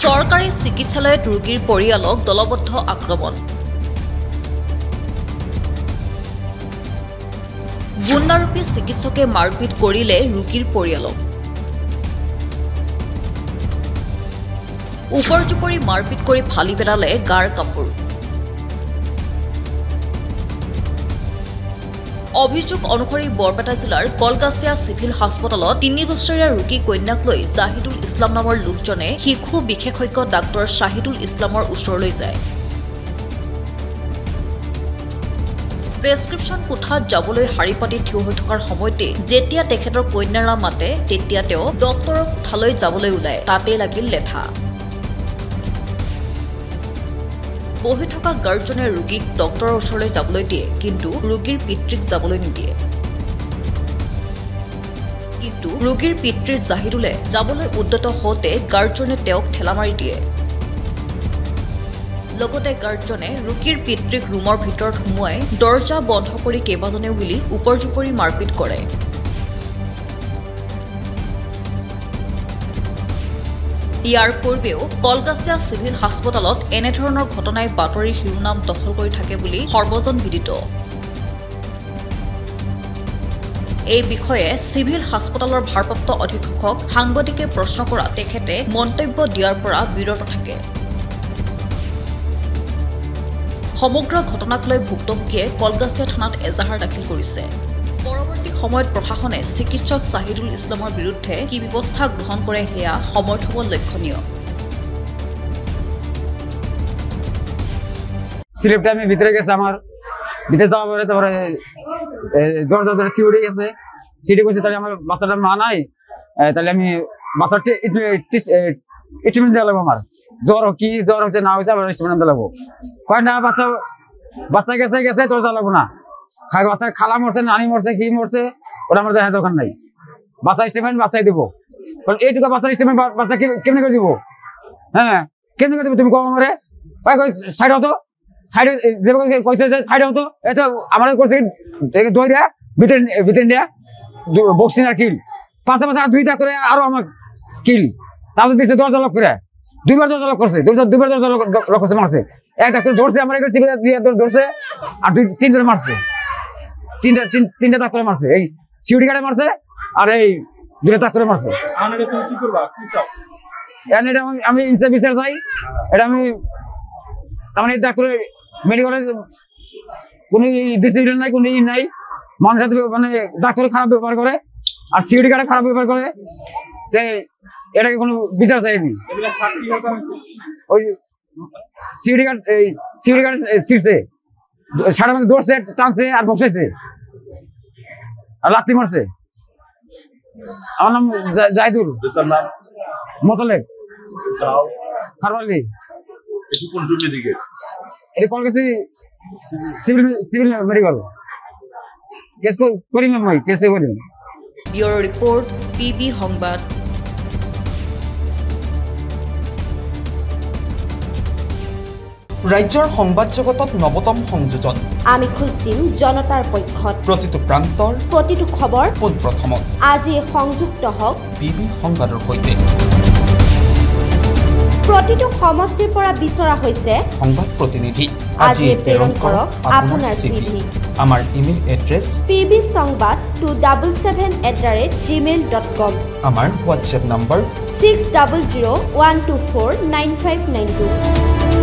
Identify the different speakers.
Speaker 1: চৰকাৰী চিকিৎসালয়ত ৰোগীৰ পৰিয়ালক দলবদ্ধ আক্ৰমণ গুণ্ডাৰূপী চিকিৎসকে মাৰপিট কৰিলে ৰোগীৰ পৰিয়ালক উপৰজুপৰি মাৰপিট কৰি ফালি পেলালে গাৰ কাপোৰ অভিযোগ অনুসৰি বৰপেটা জিলাৰ কলগাছিয়া চিভিল হাস্পতালত 3 বছৰীয়া ৰোগী কন্যাক লৈ জাহিদুল ইছলাম নামৰ লোকজনে শিশু বিশেষজ্ঞ ডাক্তৰ শাহিদুল ইছলামৰ ওচৰলৈ যায় প্ৰেছক্ৰিপশ্যন কোঠাত যাবলৈ শাৰী পাতি থিয় হৈ থকাৰ সময়তে যেতিয়া তেখেতৰ কন্যাৰা মাতে তেতিয়া তেওঁ ডক্টৰৰ কোঠালৈ যাবলৈ ওলায় তাতে লাগিল লেঠা বহি থকা গাৰ্জনে ৰোগীক ডক্টৰৰ ওচৰলৈ যাবলৈ দিয়ে কিন্তু ৰোগীৰ পিতৃক যাবলৈ নিদিয়ে কিন্তু ৰোগীৰ পিতৃ জাহিদুলে যাবলৈ উদ্যত হওঁতে গাৰ্জনে তেওঁক ঠেলা মাৰি দিয়ে লগতে গাৰ্জনে ৰোগীৰ পিতৃক ৰুমৰ ভিতৰত সোমোৱাই দৰ্জা বন্ধ কৰি কেইবাজনেও মিলি উপৰজুপৰি মাৰপিট কৰে ইয়াৰ পূৰ্বেও কলগাছিয়া চিভিল হাস্পতালত এনেধৰণৰ ঘটনাই বাতৰিৰ শিৰোনাম দখল কৰি থাকে বুলি সৰ্বজন বিদিত এই বিষয়ে চিভিল হাস্পতালৰ ভাৰপ্ৰাপ্ত অধীক্ষকক সাংবাদিকে প্ৰশ্ন কৰা তেখেতে মন্তব্য দিয়াৰ পৰা বিৰত থাকে সমগ্ৰ ঘটনাক লৈ ভুক্তভোগীয়ে কলগাছিয়া থানাত এজাহাৰ দাখিল কৰিছে পৰৱৰ্তী সময়ত প্ৰশাসনে চিকিৎসক শাহিদুল ইছলামৰ বিৰুদ্ধে কি ব্যৱস্থা গ্ৰহণ কৰে হেয়া সময় থব লক্ষণীয়
Speaker 2: স্লিপটা আমি ভিতরে গেছে আমার ভিতরে যাওয়ার পরে তারপরে দরজা ধরে সিউড়ি গেছে সিডি করছে তাহলে আমার বাচ্চাটা মা নাই তাহলে আমি বাচ্চার ট্রিটমেন্ট দেওয়া লাগবো আমার জ্বর হচ্ছে না হয়েছে আবার ট্রিটমেন্ট দেওয়া লাগবো কয় না বাচ্চা গেছে তোর যাওয়া লাগবো না বাচ্চা খালা মরছে নানি মরছে কি মরছে ওটা আমার দেখা দোকান নাই বাচ্চা স্টেটমেন্ট বাচ্চাই দিব এইটুকু বাচ্চার স্টেটমেন্ট বাচ্চা কেমনি করে দিব হ্যাঁ কেমনি করে দিব তুমি কম আমারে সাইড হতো সাইডে যেভাবে কইছে যে সাইডে হতো এটা আমাদের করছে দই দেয়া ভিতরে দেয়া বক্সিং আর কিল পাশাপাশি আর 2টা করে আরো আমার কিল তারপর দিচ্ছে দরজা লক করে 2বার দরজা লক করছে 2বার দরজা লক করছে মারছে একটা করে ধরছে আমার একটা সিভিল ধরছে আর 2-3 জন মারছে তিনটা ডাক্তার মারছে এই সিউডি গার্ডে মারছে আর এই 2টা ডাক্তার মারছে
Speaker 3: কি করবা কি চাও
Speaker 2: এটা আমি ইনসা বিচার চাই এটা আমি তার ডাক্তার মেডিকেলে কোনো ডিসিপ্লিন নাই কোনো নাই মানুষের সাথে মানে ডাক্তার খারাপ ব্যবহার করে আর সিউডি গার্ডে খারাপ ব্যবহার করে এটাকে কোনো বিচার চাইনি ওই সিউডি গার্ড ছিঁড়ছে সারা মধ্যে দৌড়ছে টানছে আর বসাইছে আর লাত্তি মারছে আমার নাম জাহিদুল মতলেব খারওয়ালি এটা কল গেছি সিভিল মেডিকেল কেস করি মই কেসে করি
Speaker 1: ব্যুরো রিপোর্ট পিবি সংবাদ
Speaker 4: ৰাজ্যৰ সংবাদ জগতত নৱতম সংযোজন
Speaker 5: আমি খুঁজ দিম জনতাৰ পক্ষত
Speaker 4: প্ৰতিটো প্ৰান্তৰ
Speaker 5: প্ৰতিটো খবৰ
Speaker 4: পোনপ্ৰথমত
Speaker 5: আজি সংযুক্ত হওক
Speaker 4: পিবি সংবাদৰ সৈতে
Speaker 5: প্ৰতিটো সমষ্টিৰ পৰা বিচৰা হৈছে
Speaker 4: সংবাদ প্ৰতিনিধি
Speaker 5: আজি প্ৰেৰণ কৰক আপোনাৰ চিঠি
Speaker 4: আমাৰ ইমেইল এড্ৰেছ
Speaker 5: pbsongvad277@gmail.com
Speaker 4: আমাৰ হোৱাটছএপ নম্বৰ
Speaker 5: 6001249592